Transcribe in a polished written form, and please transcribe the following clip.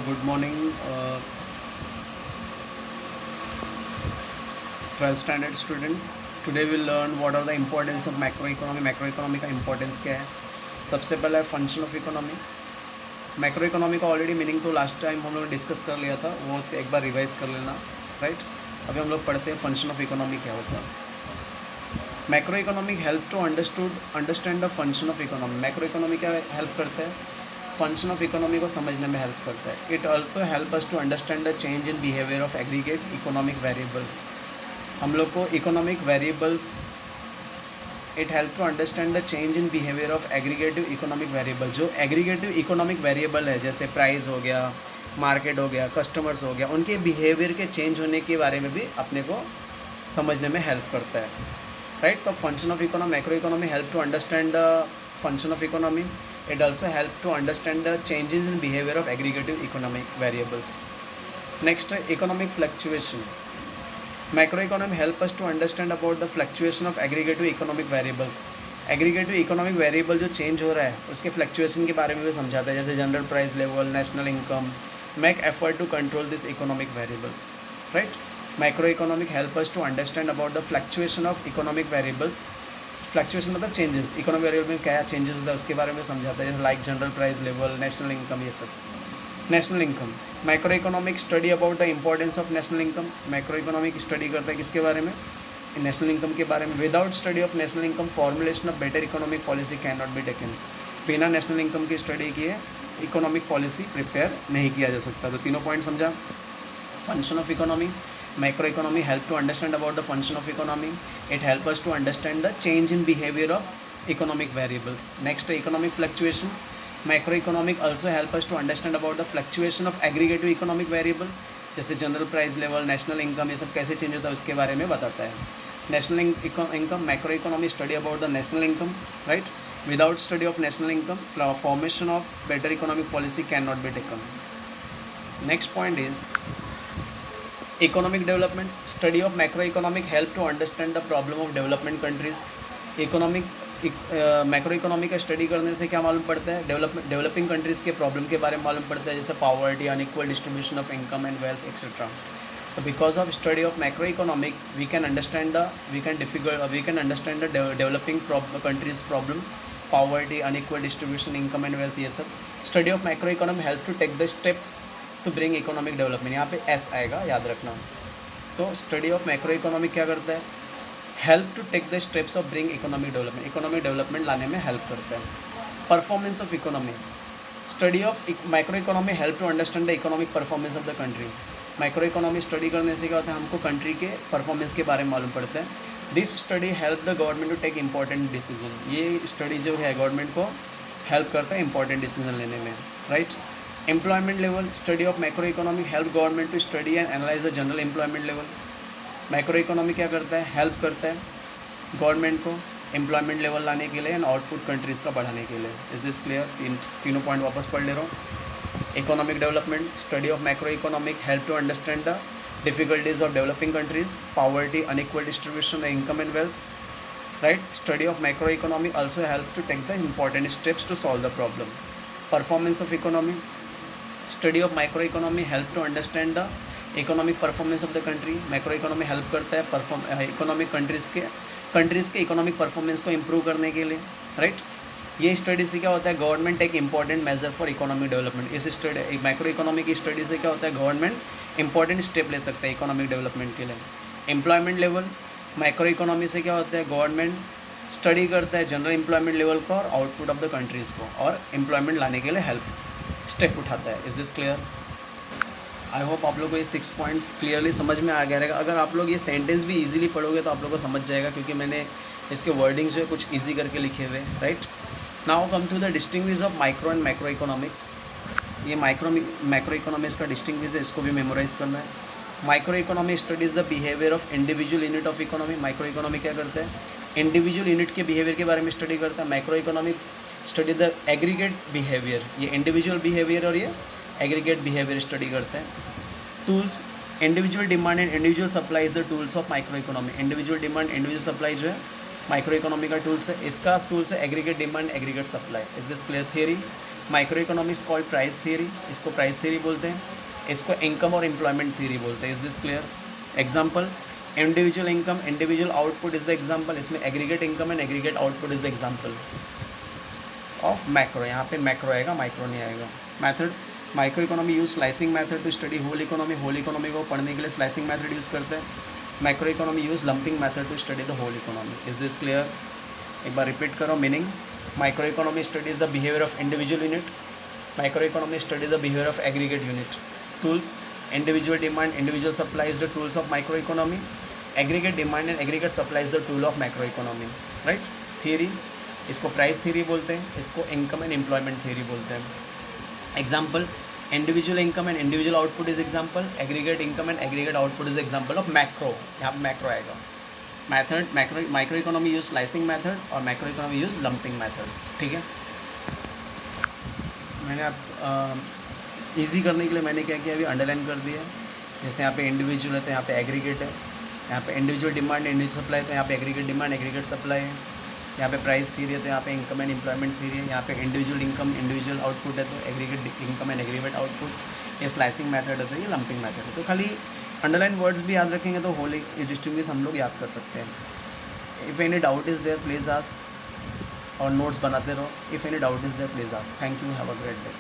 good morning, 12th standard students. Today we'll learn what are the importance of macroeconomy. Macroeconomy का importance क्या है. सबसे पहला है function of economy. Macro economy का ऑलरेडी मीनिंग तो लास्ट टाइम हम लोग ने डिस्कस कर लिया था, वो उसका एक बार रिवाइज कर लेना. राइट, अभी हम लोग पढ़ते हैं फंक्शन ऑफ इकोनॉमी क्या होता है. Macro economic help to understand the function of economy. Macro economy क्या हेल्प करता है, फंक्शन ऑफ इकोनॉमी को समझने में हेल्प करता है. It also help us to understand the change in behaviour of aggregate economic variable. हम लोग को economic variables, it help to understand the change in behaviour of aggregative economic variable. जो aggregative economic variable है, जैसे price हो गया, market हो गया, कस्टमर्स हो गया, उनके बिहेवियर के चेंज होने के बारे में भी अपने को समझने में हेल्प करता है. राइट, तो function of economy, macro economy help to understand the function of economy. It also help to understand the changes in behavior of aggregative economic variables. Next, economic fluctuation. Macroeconomy help us to understand about the fluctuation of aggregative economic variables. Aggregative economic variable जो change हो रहा है उसके fluctuation के बारे में भी समझाता है, जैसे general price level, national income. Make effort to control these economic variables. Right? Macroeconomic help us to understand about the fluctuation of economic variables. Fluctuation मतलब चेंजेस, इकोनॉमिक वेरिएबल में क्या चेंजेस होता है उसके बारे में समझाता है, जैसे like general price level, national income, ये सब. National income, macro economic study about the importance of national income. Macro economic study करता है किसके बारे में, नेशनल इनकम के बारे में. Without study of national income formulation of better economic policy can not be taken. बिना नेशनल इनकम की स्टडी किए इकोनॉमिक पॉलिसी प्रिपेयर नहीं किया जा सकता. तो तीनों पॉइंट समझा. Function of economy, macroeconomy help to understand about the function of economy. It help us to understand the change in behavior of economic variables. Next, economic fluctuation. Macroeconomic also help us to understand about the fluctuation of aggregative economic variable, जैसे general price level, national income, ये सब कैसे change होता है उसके बारे में बताता है. National income, macro economy study about the national income. Right, without study of national income formation of better economic policy can not be taken. Next point is economic development. Study of macro economic help to understand the problem of development countries. Economic macro economy का study करने से क्या मालूम पड़ता है, developing countries के problem के बारे में मालूम पड़ता है, जैसे poverty, unequal distribution of income and wealth etcetera. तो because of study of macro economic we can understand the developing countries problem, poverty, unequal distribution, income and wealth, ये सब. Study of macro economy help to take the steps to bring economic development. यहाँ पे S आएगा, याद रखना. तो study of macro economic क्या करता है, help to take the steps of bring economic development. Economic development लाने में हेल्प करता है. Performance of economy. Study of macro economy help to understand the economic performance of the country. Macro economy study करने से क्या होता है, हमको कंट्री के परफॉर्मेंस के बारे में मालूम पड़ता है. This study help the government to take important decision. ये स्टडी जो है गवर्नमेंट को हेल्प करता है इंपॉर्टेंट डिसीजन लेने में. Right. Employment level. Study of macro economic help government to study and analyse the general employment level. Macro economy क्या करता है, हेल्प करता है गवर्नमेंट को एम्प्लॉयमेंट लेवल लाने के लिए एंड आउटपुट कंट्रीज़ का बढ़ाने के लिए. Is this clear. तीनों पॉइंट वापस पढ़ ले रहा हूँ. Economic development, study of macro economic help to understand the difficulties of developing countries, poverty, unequal distribution, income and wealth. Right. Study of macro economy also help to take the important steps to solve the problem. Performance of economy. Study of micro economy help to understand the economic performance of the country. Macro economy help करता है economic countries के economic performance को improve करने के लिए. Right. ये study से क्या होता है, government take important measure for economic development. इस स्टडी मैक्रो इकोनॉमी की स्टडी से क्या होता है, गवर्नमेंट इंपॉर्टेंट स्टेप ले सकता है इकोनॉमिक डेवलपमेंट के लिए. Employment level. मैक्रो इकोनॉमी से क्या होता है, गवर्नमेंट स्टडी करता है जनरल एम्प्लॉयमेंट लेवल को और आउटपुट ऑफ द कंट्रीज़ को, और एम्प्लॉयमेंट लाने के लिए हेल्प स्टेप उठाता है. Is this clear. I hope आप लोग को ये 6 पॉइंट्स क्लियरली समझ में आ गया रहेगा. अगर आप लोग ये सेंटेंस भी इजीली पढ़ोगे तो आप लोग को समझ जाएगा, क्योंकि मैंने इसके वर्डिंग्स जो है कुछ इजी करके लिखे हुए. Right. Now come to the distinguish of micro and macro economics. ये मैक्रो इकोनॉमिक्स का डिस्टिंग्विश है, इसको भी मेमोराइज करना है. Micro economy studies the behaviour of individual unit of economy. Micro economy क्या करता है, इंडिविजुअल यूनिट के बिहेवियर के बारे में स्टडी करता है. Macro economic study the aggregate behaviour. ये इंडिविजुअल बिहेवियर और ये एग्रीगेट बिहेवियर स्टडी करते हैं. Tools. Individual demand and individual supply is the tools of micro economy. Individual demand, individual supply जो है माइक्रो इकोनॉमी का टूल्स है. इसका टूल्स है aggregate demand, aggregate supply. Is this clear. Theory. Micro economics called price theory, इसको price theory बोलते हैं, इसको इनकम और एम्प्लॉयमेंट थियरी बोलते हैं। Is this clear? Example, individual income, individual output is the example, इसमें aggregate income and aggregate output is the example of macro. यहाँ पे मैक्रो आएगा, माइक्रो नहीं आएगा। Method, micro economy use slicing method to study whole economy, whole economy को पढ़ने के लिए स्लाइसिंग मैथड यूज़ करते हैं। Macro economy use lumping method to study the whole economy. Is this clear? एक बार रिपीट करो meaning. Micro economy studies the behaviour of individual unit, micro economy study the behaviour of aggregate unit. Tools, individual demand, individual supply is the tools of micro economy, aggregate demand and aggregate supply is the tool of micro economy. Right? Theory, इसको price theory बोलते हैं, इसको income and employment theory बोलते हैं। Example, individual income and individual output is example, aggregate income and aggregate output is example of macro. यहाँ पे macro आएगा। Method, micro economy use slicing method और macro economy use lumping method. ठीक है, मैंने आप ईजी करने के लिए मैंने क्या किया, अभी अंडरलाइन कर दिया। जैसे यहाँ पे इंडिविजुअल है तो यहाँ पे एग्रीगेट है, यहाँ पे इंडिविजुअल डिमांड इंडिविजुअल सप्लाई तो यहाँ पे एग्रीगेट डिमांड एग्रीगेट सप्लाई है, यहाँ पे प्राइस थ्योरी है तो यहाँ पे इनकम एंड एम्प्लॉयमेंट थ्योरी है, यहाँ पे इंडिविजुअल इनकम इंडिविजुअल आउटपुट है तो aggregate income and aggregate output. ये स्लाइसिंग मैथड है तो ये लंपिंग मैथड है। तो खाली अंडरलाइन वर्ड्स भी याद रखेंगे तो होल डिस्टिंग्विश हम लोग याद कर सकते हैं। If any doubt is there please ask, और नोट्स बनाते रहो। If any doubt is there please ask. Thank you, have a great day.